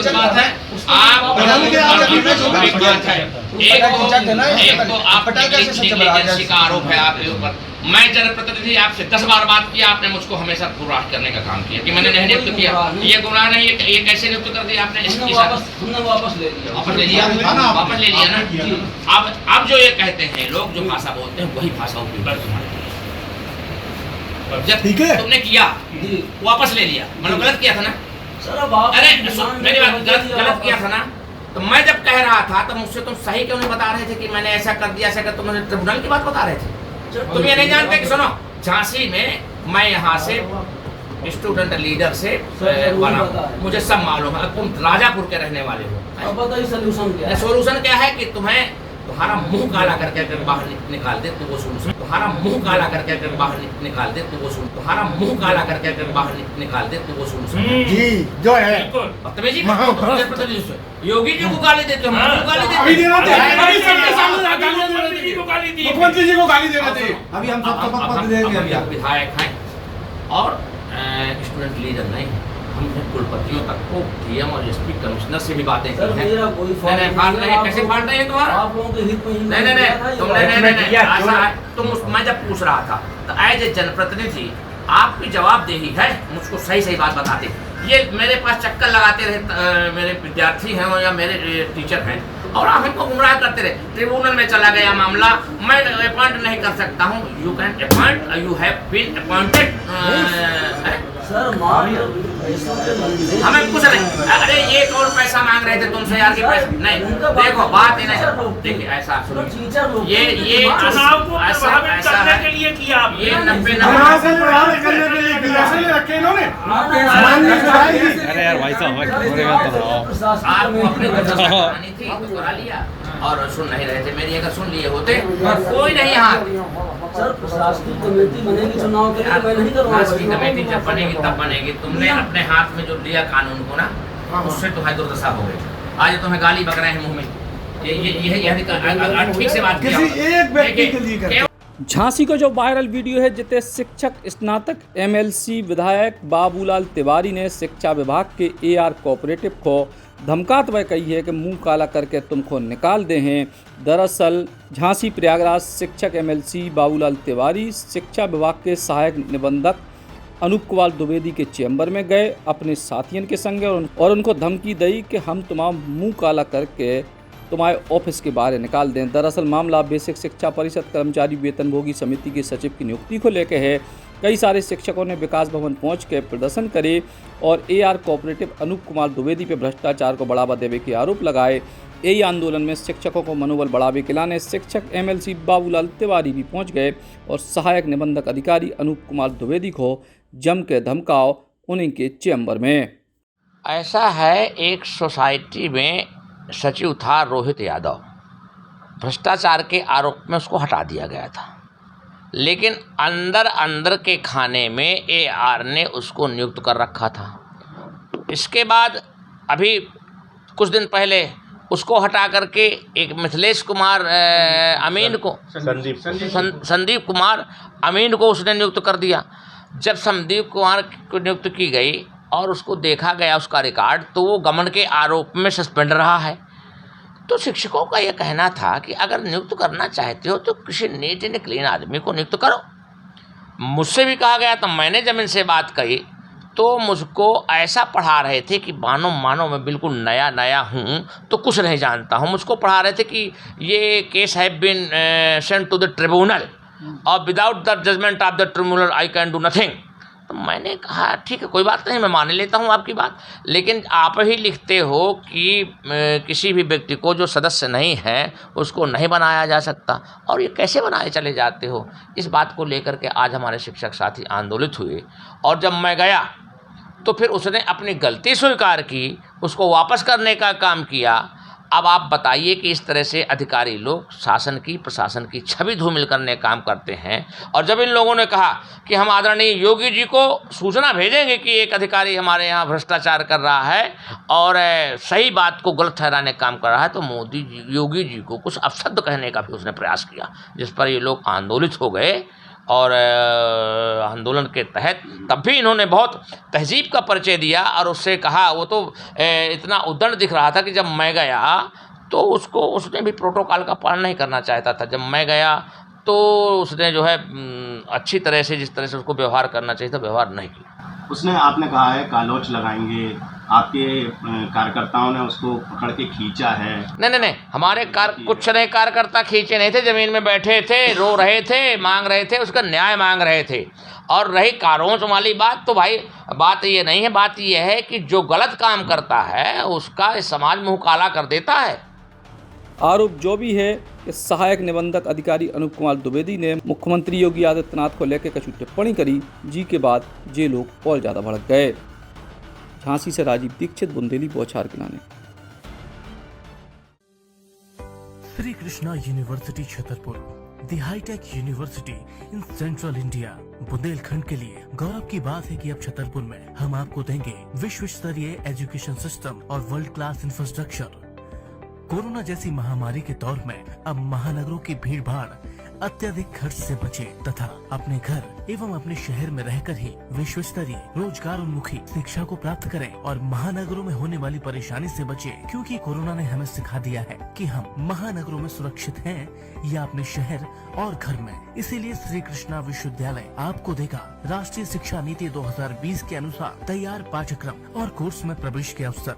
गलत बात है। आप एक बात है, एक तो आप नेग्लिजेंसी का आरोप है आपके ऊपर। मैं जनप्रतिनिधि आपसे 10 बार बात किया, आपने मुझको हमेशा गुमराह करने का काम किया कि मैंने नहीं नियुक्त किया। ये गुमराह नहीं, ये कैसे नियुक्त कर दिया आपने? वापस ले लिया ना। अब जो ये कहते हैं लोग, जो भाषा बोलते हैं वही भाषा उपयोग कर तुम्हारे। जब तुमने किया वापस ले लिया, मतलब गलत किया था ना। अरे मेरी बात, गलत किया था ना। तो मैं जब कह रहा था तो मुझसे तुम सही क्यों नहीं बता रहे थे कि मैंने ऐसा कर दिया, ऐसा कर? तुम ट्रिब्यूनल की बात बता रहे थे। तुम ये नहीं जानते कि सुनो, झांसी में मैं यहाँ से स्टूडेंट लीडर से बना, मुझे सब मालूम है। तुम राजापुर के रहने वाले हो। सोल्यूशन क्या है कि तुम्हारा मुंह काला करके अगर बाहर निकाल दे तो वो सोल्यूशन। तुम्हारा मुंह काला करके अगर बाहर निकाल दे तो वो सोल्यूशन। तुम्हारा मुंह काला करके अगर बाहर निकाल दे तो वो सोल्यूशन जी जो है। बदतमीजी योगी जी को गाली देते हो, मुख्यमंत्री जी को गाली दे रहे थे। अभी हम सब शपथ पत्र देंगे। विधायक हैं और स्टूडेंट लीडर नहीं, हमने कुलपतियों तक को डीएम और एसपी कमिश्नर से भी बातें की हैं। कैसे फाड़ रहे हैं तुम्हारा? नहीं, मैं जब पूछ रहा था तो एज ए जनप्रतिनिधि आपकी जवाबदेही है मुझको सही सही बात बताते। ये मेरे पास चक्कर लगाते रहे मेरे विद्यार्थी हैं या मेरे टीचर हैं और आप हमको गुमराह करते रहे। ट्रिब्यूनल में चला गया मामला, मैं अपॉइंट नहीं कर सकता हूँ। You can appoint, you have been appointed. हमें कुछ नहीं। अरे ये और पैसा मांग रहे थे तुमसे यार, की पैसा नहीं। देखो बात ही नहीं, देखिए ऐसा ये ऐसा है के लिए किया। ये 90 अरे यार भाई साहब आपको अपने थी तो करा लिया और सुन नहीं रहे थे मेरी। अगर सुन लिए होते कोई नहीं यहाँ। सर प्रशासनिक कमेटी बनेगी चुनाव के लिए, मैं नहीं करूँगा। प्रशासनिक कमेटी जब बनेगी तब बनेगी। तुमने अपने हाथ में जो लिया कानून को ना, उससे तुम्हारी दुर्दशा हो गई। आज तुम्हें गाली बक रहे हैं मुंह में। ये ठीक से बात किसी एक व्यक्ति के लिए। झांसी का जो वायरल वीडियो है जिते शिक्षक स्नातक एमएलसी विधायक बाबूलाल तिवारी ने शिक्षा विभाग के एआर कोऑपरेटिव को धमकाते हुए कही है कि मुंह काला करके तुमको निकाल दे हैं। दरअसल झांसी प्रयागराज शिक्षक एमएलसी बाबूलाल तिवारी शिक्षा विभाग के सहायक निबंधक अनूप कुमार द्विवेदी के चैम्बर में गए अपने साथियों के संग और उनको धमकी दी कि हम तुम्हारा मुंह काला करके तुम्हारे ऑफिस के बाहर निकाल दें। दरअसल मामला बेसिक शिक्षा परिषद कर्मचारी वेतनभोगी समिति के सचिव की नियुक्ति को लेकर है। कई सारे शिक्षकों ने विकास भवन पहुंच के प्रदर्शन करे और एआर कोऑपरेटिव अनूप कुमार द्विवेदी पर भ्रष्टाचार को बढ़ावा देने के आरोप लगाए। यही आंदोलन में शिक्षकों को मनोबल बढ़ावे के लाने शिक्षक एमएलसी बाबूलाल तिवारी भी पहुंच गए और सहायक निबंधक अधिकारी अनूप कुमार द्विवेदी को जम के धमकाओ उन्हीं के चैम्बर में। ऐसा है, एक सोसाइटी में सचिव था रोहित यादव, भ्रष्टाचार के आरोप में उसको हटा दिया गया था, लेकिन अंदर के खाने में एआर ने उसको नियुक्त कर रखा था। इसके बाद अभी कुछ दिन पहले उसको हटा करके एक मिथिलेश कुमार अमीन को, संदीप कुमार अमीन को उसने नियुक्त कर दिया। जब संदीप कुमार को नियुक्त की गई और उसको देखा गया उसका रिकॉर्ड, तो वो गबन के आरोप में सस्पेंड रहा है। तो शिक्षकों का यह कहना था कि अगर नियुक्त करना चाहते हो तो किसी नीट एंड क्लीन आदमी को नियुक्त करो। मुझसे भी कहा गया, तो मैंने जब इनसे बात कही तो मुझको ऐसा पढ़ा रहे थे कि मानो मैं बिल्कुल नया हूँ तो कुछ नहीं जानता हूँ। मुझको पढ़ा रहे थे कि ये case have been sent to the tribunal और without the judgment of the tribunal I can do nothing. तो मैंने कहा ठीक है, कोई बात नहीं, मैं मान लेता हूँ आपकी बात, लेकिन आप ही लिखते हो कि किसी भी व्यक्ति को जो सदस्य नहीं है उसको नहीं बनाया जा सकता, और ये कैसे बनाए चले जाते हो। इस बात को लेकर के आज हमारे शिक्षक साथी आंदोलित हुए और जब मैं गया तो फिर उसने अपनी गलती स्वीकार की, उसको वापस करने का काम किया। अब आप बताइए कि इस तरह से अधिकारी लोग शासन की प्रशासन की छवि धूमिल करने काम करते हैं। और जब इन लोगों ने कहा कि हम आदरणीय योगी जी को सूचना भेजेंगे कि एक अधिकारी हमारे यहाँ भ्रष्टाचार कर रहा है और सही बात को गलत ठहराने का काम कर रहा है, तो मोदी जी योगी जी को कुछ अपशब्द कहने का भी उसने प्रयास किया, जिस पर ये लोग आंदोलित हो गए और आंदोलन के तहत, तब भी इन्होंने बहुत तहजीब का परिचय दिया और उससे कहा, वो तो इतना उद्दंड दिख रहा था कि जब मैं गया तो उसने भी प्रोटोकॉल का पालन नहीं करना चाहता था। जब मैं गया तो उसने जो है अच्छी तरह से, जिस तरह से उसको व्यवहार करना चाहिए था, व्यवहार नहीं किया। उसने, आपने कहा है कालोच लगाएंगे, आपके कार्यकर्ताओं ने उसको पकड़ के खींचा है। नहीं, हमारे कुछ नहीं, कार्यकर्ता खींचे नहीं थे, ज़मीन में बैठे थे, रो रहे थे, मांग रहे थे, उसका न्याय मांग रहे थे। और रही कालोच वाली बात, तो भाई बात ये नहीं है, बात ये है कि जो गलत काम करता है उसका इस समाज मुँह काला कर देता है। आरोप जो भी है कि सहायक निबंधक अधिकारी अनूप कुमार द्विवेदी ने मुख्यमंत्री योगी आदित्यनाथ को लेकर कछु टिप्पणी करी, जी के बाद ये लोग और ज़्यादा भड़क गए। झांसी से राजीव दीक्षित, बुंदेली बौछार गिनाने। Shri Krishna university Chhatarpur, the hitech university in central India, Bundelkhand के लिए गौरव की बात है कि अब छतरपुर में हम आपको देंगे विश्व स्तरीय एजुकेशन सिस्टम और वर्ल्ड क्लास इंफ्रास्ट्रक्चर। कोरोना जैसी महामारी के दौर में अब महानगरों की भीड़ भाड़, अत्यधिक खर्च से बचे तथा अपने घर एवं अपने शहर में रहकर ही विश्व स्तरीय रोजगार उन्मुखी शिक्षा को प्राप्त करें और महानगरों में होने वाली परेशानी से बचे, क्योंकि कोरोना ने हमें सिखा दिया है कि हम महानगरों में सुरक्षित हैं या अपने शहर और घर में। इसीलिए श्री कृष्णा विश्वविद्यालय आपको देगा राष्ट्रीय शिक्षा नीति 2020 के अनुसार तैयार पाठ्यक्रम और कोर्स में प्रवेश के अवसर।